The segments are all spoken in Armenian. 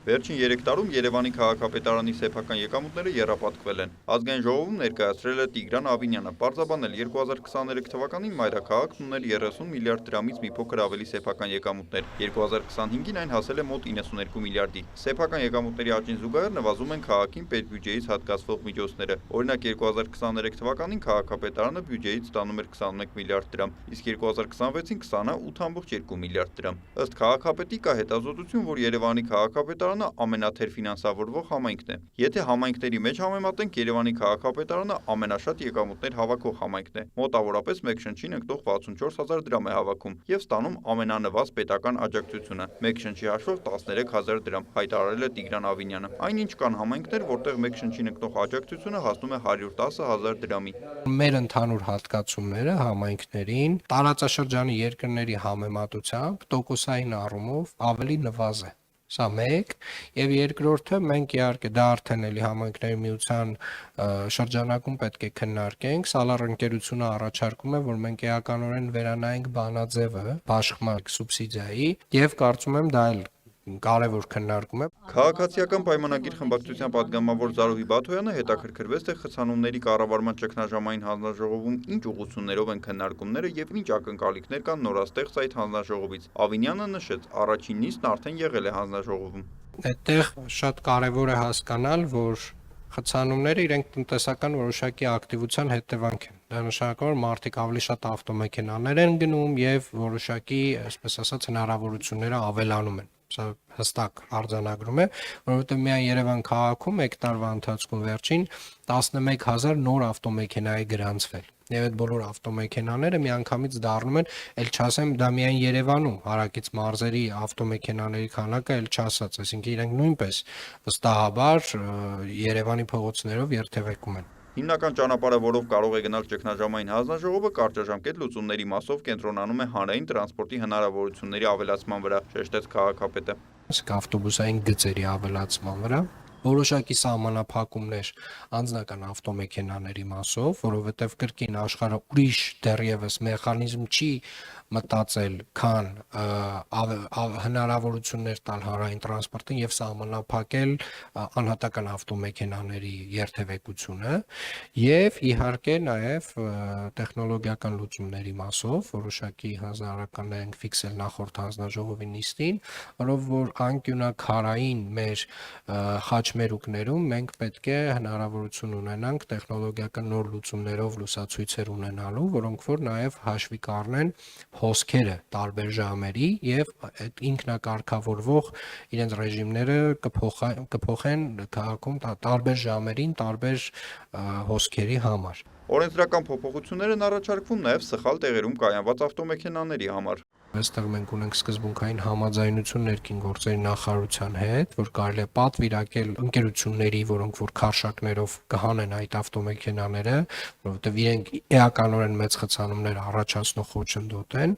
Վերջին 3 տարում Երևանի քաղաքապետարանի սեփական եկամուտները եռապատկվել են։ Ազգային ժողովում ներկայացրել է Տիգրան Ավինյանը, պարզաբանել 2023 թվականին մայրաքաղաքն ուներ 30 միլիարդ դրամից մի փոքր ավելի սեփական եկամուտներ, 2025-ին այն հասել է մոտ 92 միլիարդի։ Սեփական եկամուտների աճին զուգահեռ նվազում են քաղաքին պետբյուջեից հատկացվող միջոցները։ Օրինակ 2023 թվականին քաղաքապետարանը բյուջեից ստանում էր 21 միլիարդ դրամ, իսկ 2026-ին 28,2 միլիարդ դրամ։ Ըստ քաղաքապետի կա հետազոտություն, որ Երևանի քաղաքապետարանը ամենաթերֆինանսավորվող համայնքն է։ Եթե համայնքների մեջ համեմատենք, Երևանի քաղաքապետարանը ամենաշատ եկամուտներ հավաքող համայնքն է։ Մոտավորապես մեկ շնչին ընկնող 64,000 դրամ է հավաքում եւ ստանում ամենանվազ պետական աջակցությունը։ Մեկ շնչի հաշվով 13,000 դրամ, հայտարարել է Տիգրան Ավինյանը։ Այնինչ կան համայնքներ, որտեղ մեկ շնչին ընկնող աջակցությունը հասնում է 110,000 դրամի։ Մեր ընդհանուր հատկացումները համայնքներին տարածաշրջանի երկրների համեմատությամբ տոկոսային առումով ավելի նվազ է։ Սա մեկ, եւ երկրորդը մենք իհարկե դա արդեն էլի համայնքների միության շրջանակում պետք է քննարկենք, Սալար ընկերությունը առաջարկում է, որ մենք էականորեն վերանայենք բանաձևը բաշխման սուբսիդիայի եւ կարծում եմ դա էլ կարևոր քննարկում է։ Քաղաքացիական պայմանագիր խմբակցության падգամավոր Զարուհի Բաթոյանը հետաքրքրվեց, թե խցանումների կառավարման ճգնաժամային հանձնաժողովում ինչ ուղղություններով են քննարկումները եւ ինչ ակնկալիքներ կան նորաստեղծ այդ հանձնաժողովից։ Ավինյանը նշեց, առաջին նիստն արդեն եղել է հանձնաժողովում։ Այդտեղ շատ կարևոր է հասկանալ, որ խցանումները իրենք տնտեսական որոշակի ակտիվության հետևանք են։ Դա նշանակում է, որ մարդիկ ավելի շատ ավտոմեքենաներ են գնում եւ որոշակի, այսպես ասած, հնարավորությունները ավելանում են։ Սա հստակ արձանագրում է, որովհետև միայն Երևան քաղաքում 1 տարվա ընթացքում վերջին 11,000 նոր ավտոմեքենա է գրանցվել։ Եվ այդ բոլոր ավտոմեքենաները միանգամից դառնում են, ել չասեմ, դա միայն Երևանում, հարակից մարզերի ավտոմեքենաների քանակը ել չասած, այսինքն իրենք նույնպես վստահաբար Երևանի փողոցներով երթևեկում են։ Հիմնական ճանապարհը, որով կարող է գնալ ճգնաժամային հանձնաժողովը, կարճաժամկետ լուծումների մասով կենտրոնանում է հանրային տրանսպորտի հնարավորությունների ավելացման վրա, շեշտեց քաղաքապետը։ Ավտոբուսային գծերի ավելացման վրա որոշակի սահմանափակումներ անձնական ավտոմեքենաների մասով, որովհետև կրկին աշխարհը ուրիշ դեռևս մեխանիզմ չի մտածել, քան հնարավորություններ տալ հանրային տրանսպորտին եւ սահմանափակել անհատական ավտոմեքենաների երթևեկությունը եւ իհարկե նաեւ տեխնոլոգիական լուծումների մասով որոշակի հանձնարարականներ ենք ֆիքսել նախորդ հանձնաժողովի նիստին, որով որ անկյունակարային մեր խաչմերուկներում մենք պետք է հնարավորություն ունենանք տեխնոլոգիական նոր լուծումներով լուսացույցեր ունենալու, որոնք որ նաեւ հաշվի կառնեն հոսքերը տարբեր ժամերի եւ այդ ինքնակարգավորվող իրենց ռեժիմները կփոխեն քաղաքում տարբեր ժամերին տարբեր հոսքերի համար։ Օրենսդրական փոփոխություններ են առաջարկվում նաև սխալ տեղերում կայանված ավտոմեքենաների համար։ Այստեղ մենք ունենք սկզբունքային համաձայնություն ներքին գործերի նախարարության հետ, որ կարելի է պատվիրակել ընկերությունների, որոնք որ քարշակներով կհանեն այդ ավտոմեքենաները, որովհետև իրենք էականորեն մեծ խցանումներ առաջացնող խոչընդոտ են,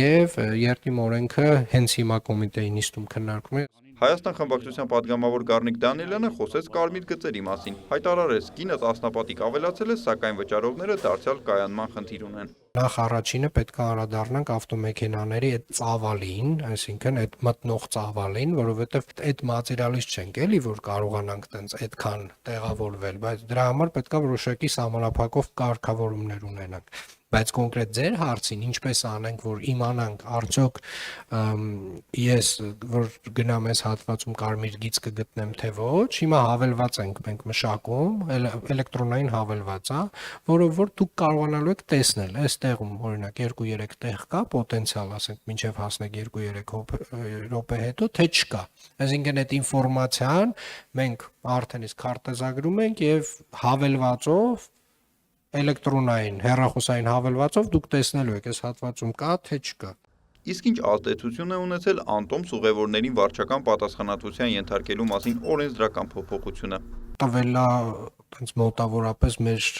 եւ երթիմ օրենքը հենց հիմա կոմիտեի նիստում քննարկվում է։ Հայաստան խմբակցության падգամավոր Գառնիկ Դանիելյանը խոսեց կարմիր գծերի մասին, հայտարարեց, գինը տասնապատիկ ավելացել է, սակայն վճարողները դարձյալ կայանման խնդիր ունեն։ Նախ առաջինը պետք է անդրադառնանք ավտոմեքենաների այդ ծավալին, այսինքն այդ մտնող ծավալին, որովհետև այդ մատերիալից չենք էլի, որ կարողանանք տենց այդքան տեղավորվել, բայց դրա համար պետք է որոշակի սահմանափակող կարգավորումներ ունենանք։ Բայց կոնկրետ ձեր հարցին ինչպես անենք, որ իմանանք արդյոք ես որ գնամ այս հատվածում կարմիր գիծ կգտնեմ թե ոչ, հիմա հավելված ենք մենք մշակում, էլեկտրոնային հավելված է, որով որ դուք կարողանալու եք տեսնել, այս տեղում օրինակ 2-3 տեղ կա պոտենցիալ, ասենք մինչև հասնեք 2-3 րոպե հետո, թե չկա։ Այսինքն այդ ինֆորմացիան մենք արդեն իսկ քարտեզագրում ենք եւ հավելվածով էլեկտրոնային հեռախոսային հավելվածով դուք տեսնելու եք այս հատվածում կա թե չկա։ Իսկ ինչ ազդեցություն է ունեցել անտոմս ուղևորներին վարչական պատասխանատվության ենթարկելու մասին օրենսդրական փոփոխությունը։ Տվել է այնց մոտավորապես մեր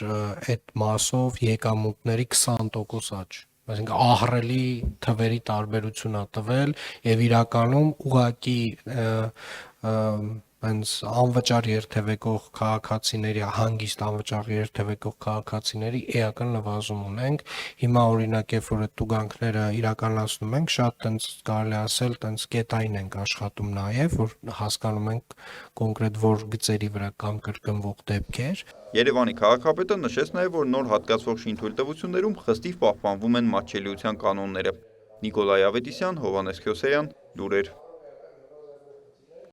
այդ մասով եկամուտների 20% աճ։ Այսինքն ահռելի թվերի տարբերություն է տվել եւ իրականում ուղղակի տենց անվճար երթևեկող քաղաքացիների, հանգիստ անվճար երթևեկող քաղաքացիների էական նվազում ունենք։ Հիմա օրինակ, երբ որ այդ տուգանքները իրականացնում ենք, շատ տենց կարելի ասել, տենց կետային ենք աշխատում նաև, որ հասկանում ենք կոնկրետ որ գծերի վրա կան կրկնվող դեպքեր։ Երևանի քաղաքապետը նշեց նաև, որ նոր հատկացվող շինթույլտվություններում խստիվ պահպանվում են մատչելիության կանոնները։ Նիկոլայ Ավետիսյան, Հովհաննես Քյոսեյան, լուրեր։